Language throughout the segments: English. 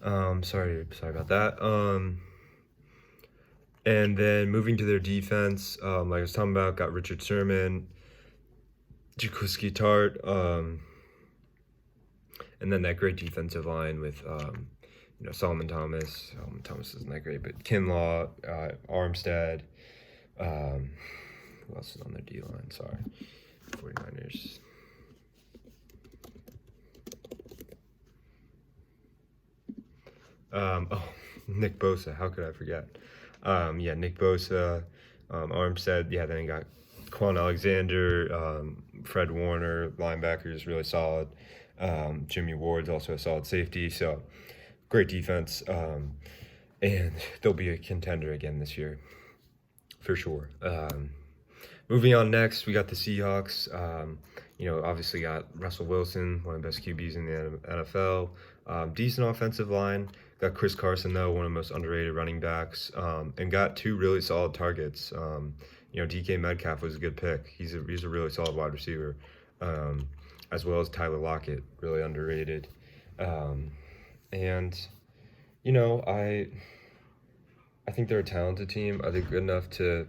Sorry about that. And then moving to their defense, like I was talking about, got Richard Sherman, Jaquiski Tart, and then that great defensive line with Solomon Thomas. Solomon Thomas isn't that great, but Kinlaw, Armstead. Who else is on their D line? Sorry, 49ers. Nick Bosa. How could I forget? Nick Bosa, Armstead. Yeah, then you got Quan Alexander, Fred Warner, linebackers, really solid. Jimmy Ward's also a solid safety. So great defense. And they'll be a contender again this year, for sure. Moving on next, we got the Seahawks. Obviously got Russell Wilson, one of the best QBs in the NFL. Decent offensive line. Got Chris Carson, though, one of the most underrated running backs. And got two really solid targets. DK Metcalf was a good pick. He's a really solid wide receiver. As well as Tyler Lockett, really underrated. I think they're a talented team. I think good enough to,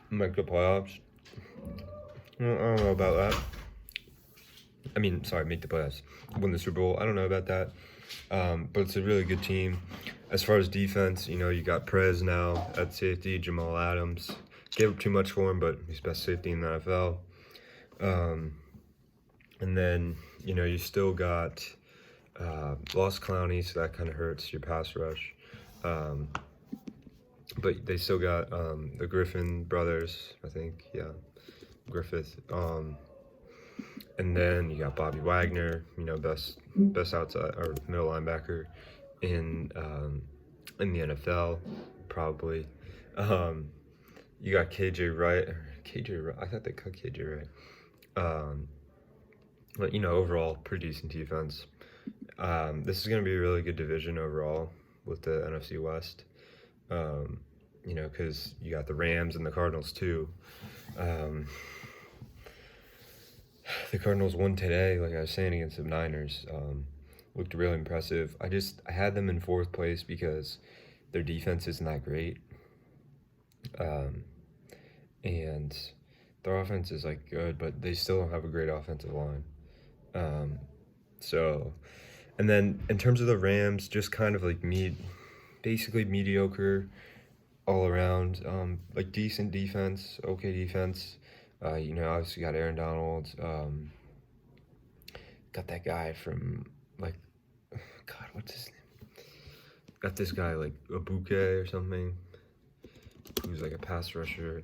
make the playoffs. I don't know about that. Make the playoffs. Win the Super Bowl. I don't know about that. But it's a really good team. As far as defense, you got Perez now at safety, Jamal Adams. Gave up too much for him, but he's best safety in the NFL. And then, you still got lost Clowney, so that kind of hurts your pass rush. But they still got the Griffin brothers, I think. Yeah, Griffith. And then you got Bobby Wagner, best outside or middle linebacker in the NFL, probably. You got KJ Wright. I thought they cut KJ Wright. But overall, pretty decent defense. This is going to be a really good division overall with the NFC West. Because you got the Rams and the Cardinals too. The Cardinals won today, like I was saying, against the Niners. Looked really impressive. I had them in fourth place because their defense isn't that great. And their offense is good, but they still don't have a great offensive line. And then in terms of the Rams, just kind of basically mediocre all around. Decent defense, okay defense. Obviously got Aaron Donald. Got that guy from what's his name? Got this guy Abuke or something, who's a pass rusher.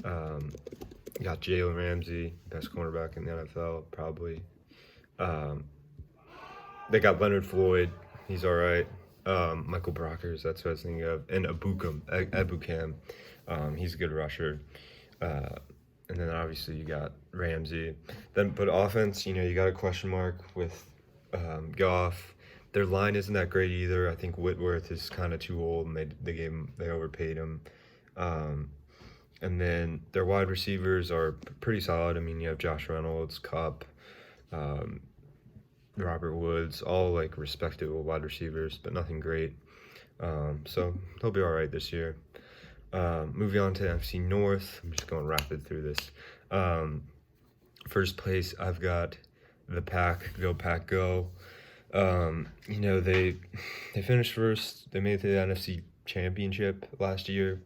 Got Jalen Ramsey, best cornerback in the NFL, probably. They got Leonard Floyd, he's all right. Michael Brockers, that's what I was thinking of, and Ebukam, he's a good rusher. And then obviously you got Ramsey. But offense, you got a question mark with Goff. Their line isn't that great either. I think Whitworth is kind of too old, and they overpaid him. And then their wide receivers are pretty solid. You have Josh Reynolds, Kupp, Robert Woods, all respectable wide receivers, but nothing great. So they'll be all right this year. Moving on to NFC North, I'm just going rapid through this. First place, I've got the Pack. Go Pack, go. They finished first. They made it to the NFC Championship last year,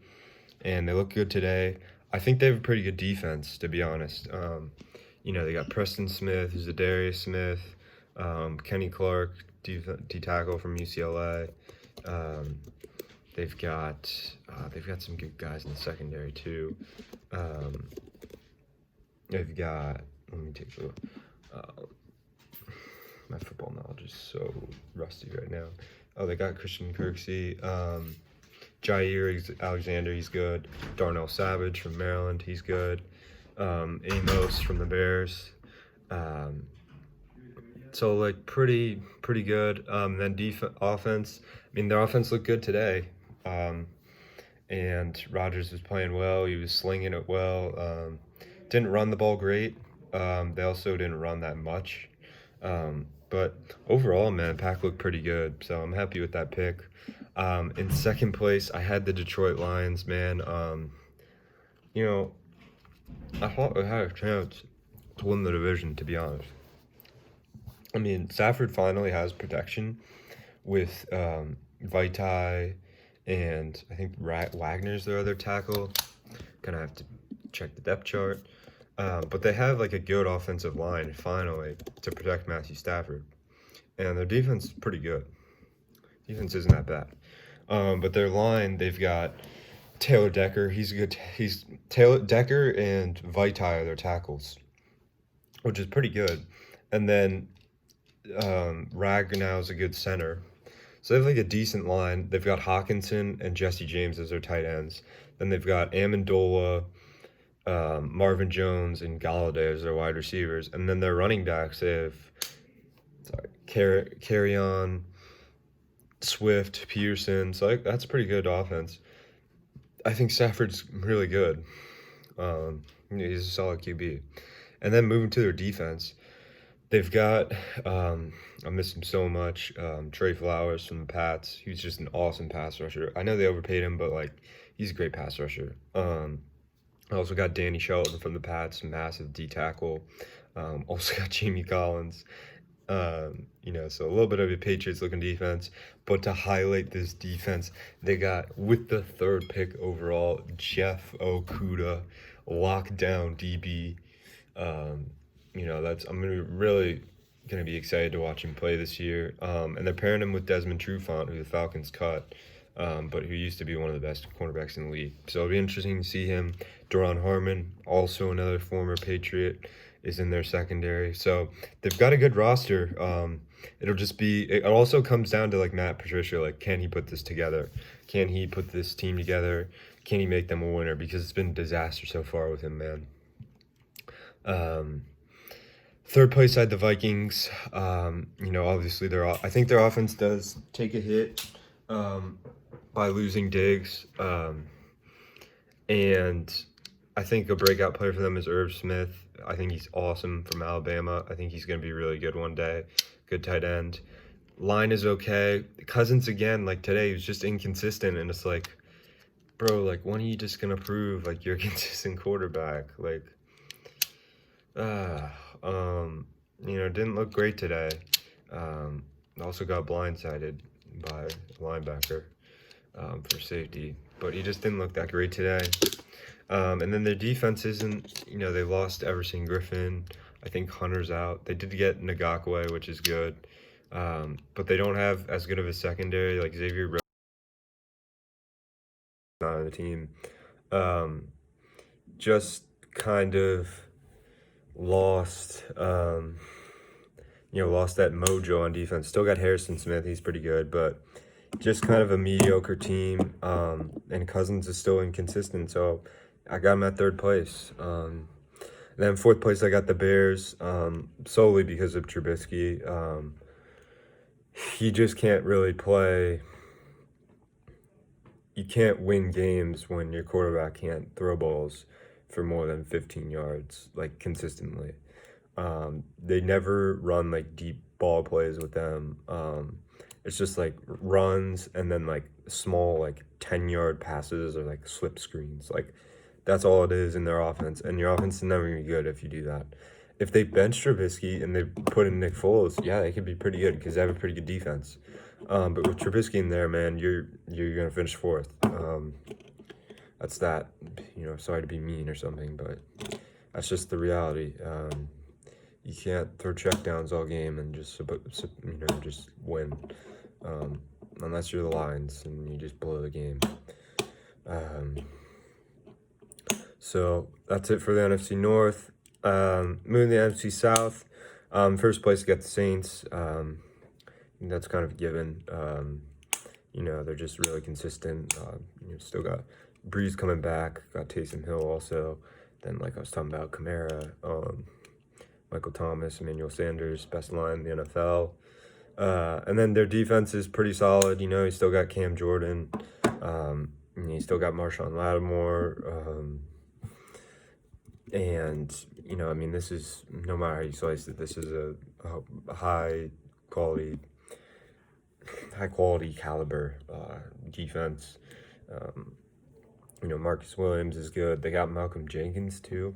and they look good today. I think they have a pretty good defense, to be honest. They got Preston Smith, who's a Darius Smith, Kenny Clark, D-tackle from UCLA. They've got some good guys in the secondary too. They've got, let me take a look. My football knowledge is so rusty right now. Oh, they got Christian Kirksey, Jair Alexander, he's good. Darnell Savage from Maryland, he's good. Amos from the Bears. So pretty good. Then offense. Their offense looked good today. And Rodgers was playing well. He was slinging it well. Didn't run the ball great. They also didn't run that much. But overall, man, pack looked pretty good, so I'm happy with that pick. In second place, I had the Detroit Lions, man. You know, I thought they had a chance to win the division, to be honest. I mean, Stafford finally has protection with Vitae, and I think Wagner's their other tackle. Gonna have to check the depth chart. But they have like a good offensive line finally to protect Matthew Stafford, and their defense is pretty good. Defense isn't that bad, but their line, they've got Taylor Decker. He's Taylor Decker and Vitae are their tackles, which is pretty good. And then Ragnow is a good center. So they have like a decent line. They've got Hawkinson and Jesse James as their tight ends. Then they've got Amendola, Marvin Jones, and Galladay as their wide receivers. And then their running backs, they have Carry-On, Swift, Peterson. So that's a pretty good offense. I think Stafford's really good. He's a solid QB. And then moving to their defense, they've got, I miss him so much, Trey Flowers from the Pats. He's just an awesome pass rusher. I know they overpaid him, but, like, he's a great pass rusher. I also got Danny Shelton from the Pats, massive D tackle. Also got Jamie Collins. So a little bit of a Patriots-looking defense. But to highlight this defense, they got, with the third pick overall, Jeff Okudah, lockdown DB. I'm really gonna be excited to watch him play this year. And they're pairing him with Desmond Trufant, who the Falcons cut, but who used to be one of the best cornerbacks in the league. So it'll be interesting to see him. Duron Harmon, also another former Patriot, is in their secondary. So they've got a good roster. It also comes down to like Matt Patricia, like, can he put this together? Can he put this team together? Can he make them a winner? Because it's been a disaster so far with him, man. Third place, I had the Vikings. Obviously I think their offense does take a hit by losing Diggs. And I think a breakout player for them is Irv Smith. I think he's awesome from Alabama. I think he's going to be really good one day. Good tight end. Line is okay. Cousins, again, like today, he was just inconsistent. And it's like, bro, like, when are you just going to prove, like, you're a consistent quarterback? Like, didn't look great today. Also got blindsided by a linebacker for safety. But he just didn't look that great today. And then their defense isn't, they lost Everson Griffin. I think Hunter's out. They did get Ngakwe, which is good. But they don't have as good of a secondary. Like Xavier Rhodes not on the team. Just kind of lost that mojo on defense. Still got Harrison Smith. He's pretty good, but just kind of a mediocre team. And Cousins is still inconsistent. So I got him at third place. Then fourth place, I got the Bears, solely because of Trubisky. He just can't really play. You can't win games when your quarterback can't throw balls for more than 15 yards, like, consistently. They never run, like, deep ball plays with them. It's just, like, runs and then, like, small, like, 10-yard passes or, like, slip screens. Like, that's all it is in their offense. And your offense is never going to be good if you do that. If they bench Trubisky and they put in Nick Foles, yeah, they could be pretty good because they have a pretty good defense. But with Trubisky in there, man, you're going to finish fourth. That's that. Sorry to be mean or something, but that's just the reality. You can't throw checkdowns all game and just win. Unless you're the Lions and you just blow the game. So that's it for the NFC North. Moving to the NFC South. First place, got the Saints. That's kind of a given. They're just really consistent. Still got Breeze coming back. Got Taysom Hill also. Then, like I was talking about, Kamara, Michael Thomas, Emmanuel Sanders, best line in the NFL. And then their defense is pretty solid. You still got Cam Jordan. You still got Marshawn Lattimore. And, this is, no matter how you slice it, this is a high high quality caliber defense. Marcus Williams is good. They got Malcolm Jenkins too.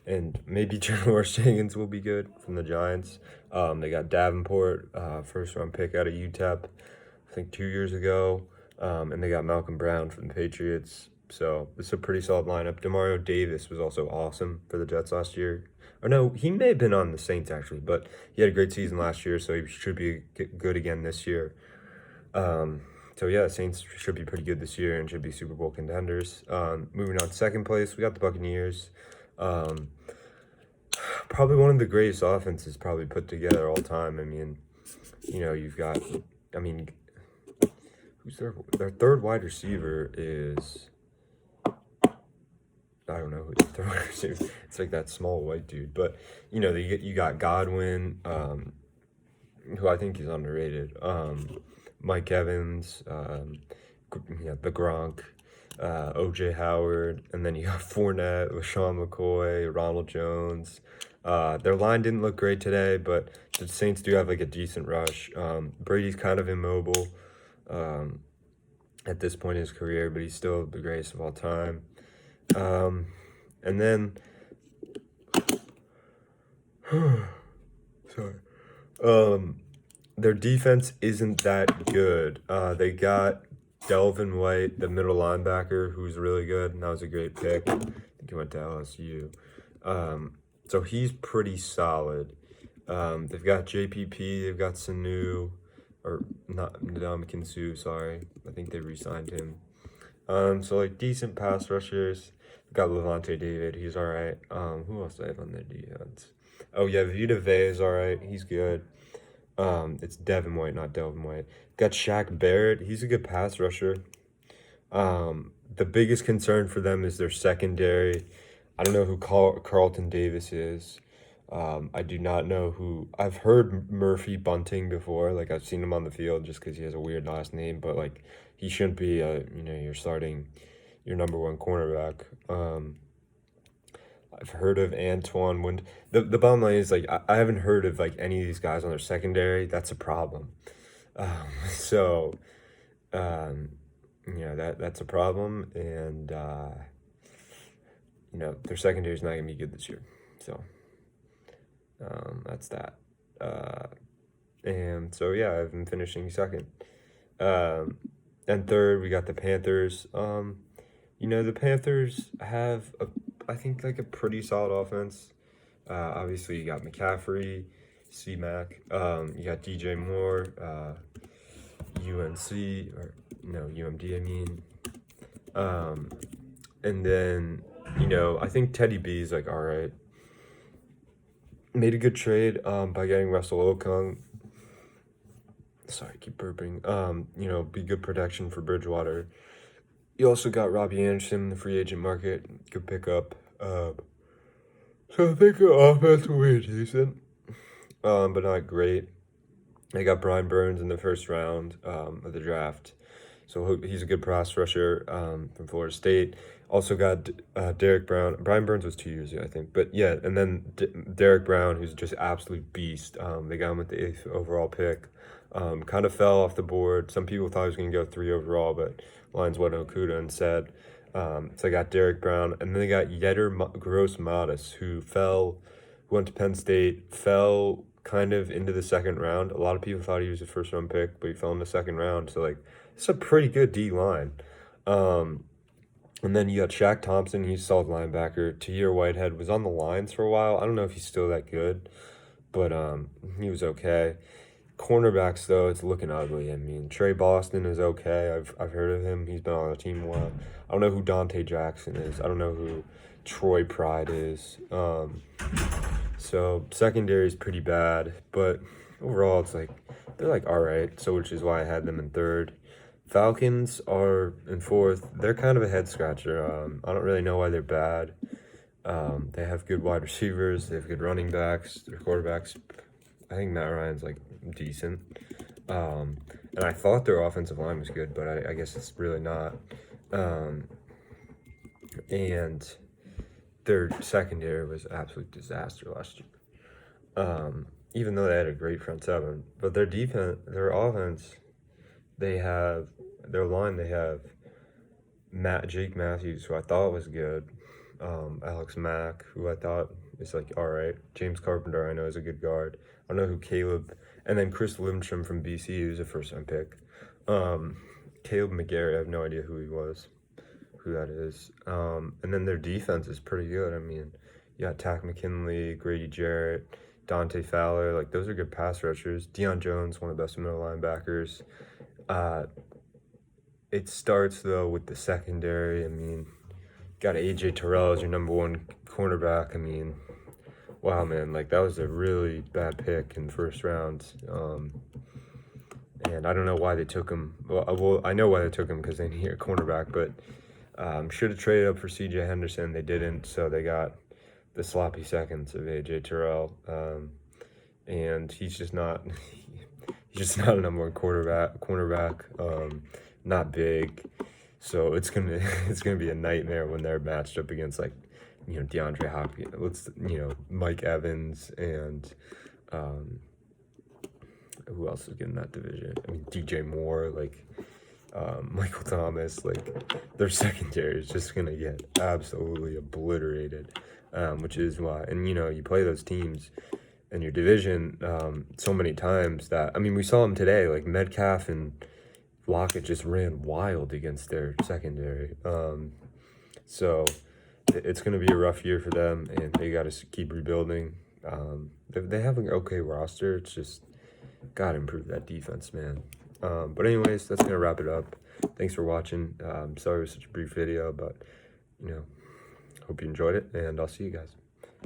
And maybe Janoris Jenkins will be good from the Giants. They got Davenport, first round pick out of UTEP, I think 2 years ago. And they got Malcolm Brown from the Patriots. So it's a pretty solid lineup. Demario Davis was also awesome for the Jets last year. Or no, he may have been on the Saints actually, but he had a great season last year, so he should be good again this year. So yeah, Saints should be pretty good this year and should be Super Bowl contenders. Moving on, second place, we got the Buccaneers. Probably one of the greatest offenses probably put together all time. I mean, you've got, who's their third wide receiver is, I don't know who the third wide receiver is. It's like that small white dude. But, you got Godwin, who I think is underrated. Mike Evans, the Gronk, OJ Howard, and then you got Fournette, LaShawn McCoy, Ronald Jones. Their line didn't look great today, but the Saints do have like a decent rush. Brady's kind of immobile at this point in his career, but he's still the greatest of all time. And then, their defense isn't that good. They got Delvin White, the middle linebacker, who's really good, and that was a great pick. I think he went to LSU. So he's pretty solid. They've got JPP, they've got Sanu, or not Ndamukong Suh, sorry. I think they re-signed him. So like decent pass rushers. Got Levante David, he's all right. Who else do I have on their defense? Oh yeah, Vita Vea is all right. He's good. It's Devin White, not Delvin White. Got Shaq Barrett. He's a good pass rusher. The biggest concern for them is their secondary. I don't know who Carlton Davis is. I do not know who. I've heard Murphy Bunting before. Like, I've seen him on the field just because he has a weird last name. But, like, he shouldn't be, your number one cornerback. I've heard of Antoine Wind. The bottom line is, like, I haven't heard of, like, any of these guys on their secondary. That's a problem. That's a problem. And, their secondary is not going to be good this year. So, that's that. And so, yeah, I've been finishing second. And third, we got the Panthers. The Panthers have I think like a pretty solid offense. Obviously you got McCaffrey, C-Mac, you got DJ Moore, UMD, I mean. And then, I think Teddy B is like all right. Made a good trade by getting Russell Okung. Sorry, keep burping. Be good protection for Bridgewater. You also got Robbie Anderson in the free agent market. Good pickup. So I think the offense will be decent, but not great. They got Brian Burns in the first round of the draft. So he's a good pass rusher from Florida State. Also got Derek Brown. Brian Burns was 2 years ago, I think. But yeah, and then Derek Brown, who's just absolute beast. They got him with the 8th overall pick. Kind of fell off the board. Some people thought he was going to go 3 overall, but Lions went Okuda instead. So they got Derek Brown. And then they got Yetur Gross-Matos, who went to Penn State, fell kind of into the second round. A lot of people thought he was a first-round pick, but he fell in the second round. So, like, it's a pretty good D-line. And then you got Shaq Thompson. He's a solid linebacker. Tahir Whitehead was on the Lions for a while. I don't know if he's still that good, but he was okay. Cornerbacks, though, it's looking ugly. I mean, Trey Boston is okay. I've heard of him. He's been on the team a while. I don't know who Dante Jackson is. I don't know who Troy Pride is. So secondary is pretty bad, but overall it's like they're like all right. So which is why I had them in third. Falcons are in fourth. They're kind of a head scratcher. I don't really know why they're bad. They have good wide receivers. They have good running backs. Their quarterbacks, I think Matt Ryan's like decent. And I thought their offensive line was good, but I guess it's really not. And their secondary was an absolute disaster last year. even though they had a great front seven, but their defense, their offense, they have their line. They have Jake Matthews, who I thought was good. Alex Mack, who I thought is like all right. James Carpenter, I know is a good guard. I don't know who Caleb, and then Chris Lindstrom from BC, who's a first-time pick. Caleb McGarry, I have no idea who he was, who that is. And then their defense is pretty good. I mean, you got Tack McKinley, Grady Jarrett, Dante Fowler. Like, those are good pass rushers. Deion Jones, one of the best middle linebackers. It starts, though, with the secondary. I mean, got A.J. Terrell as your number one cornerback. I mean, wow, man. Like, that was a really bad pick in the first round. And I don't know why they took him. Well, I know why they took him, because they need a cornerback, but should have traded up for C.J. Henderson. They didn't, so they got the sloppy seconds of A.J. Terrell. And he's just not a number one cornerback. Not big, so it's gonna be a nightmare when they're matched up against, like, DeAndre Hopkins, Mike Evans, and who else is good in that division? I mean, DJ Moore, like Michael Thomas. Like, their secondary is just gonna get absolutely obliterated, which is why. And you play those teams in your division so many times that, I mean, we saw them today. Like, Metcalf and Lockett just ran wild against their secondary. So it's going to be a rough year for them, and they got to keep rebuilding. They have an okay roster. It's just got to improve that defense, man. But anyways, that's going to wrap it up. Thanks for watching. Sorry it was such a brief video, but, hope you enjoyed it, and I'll see you guys.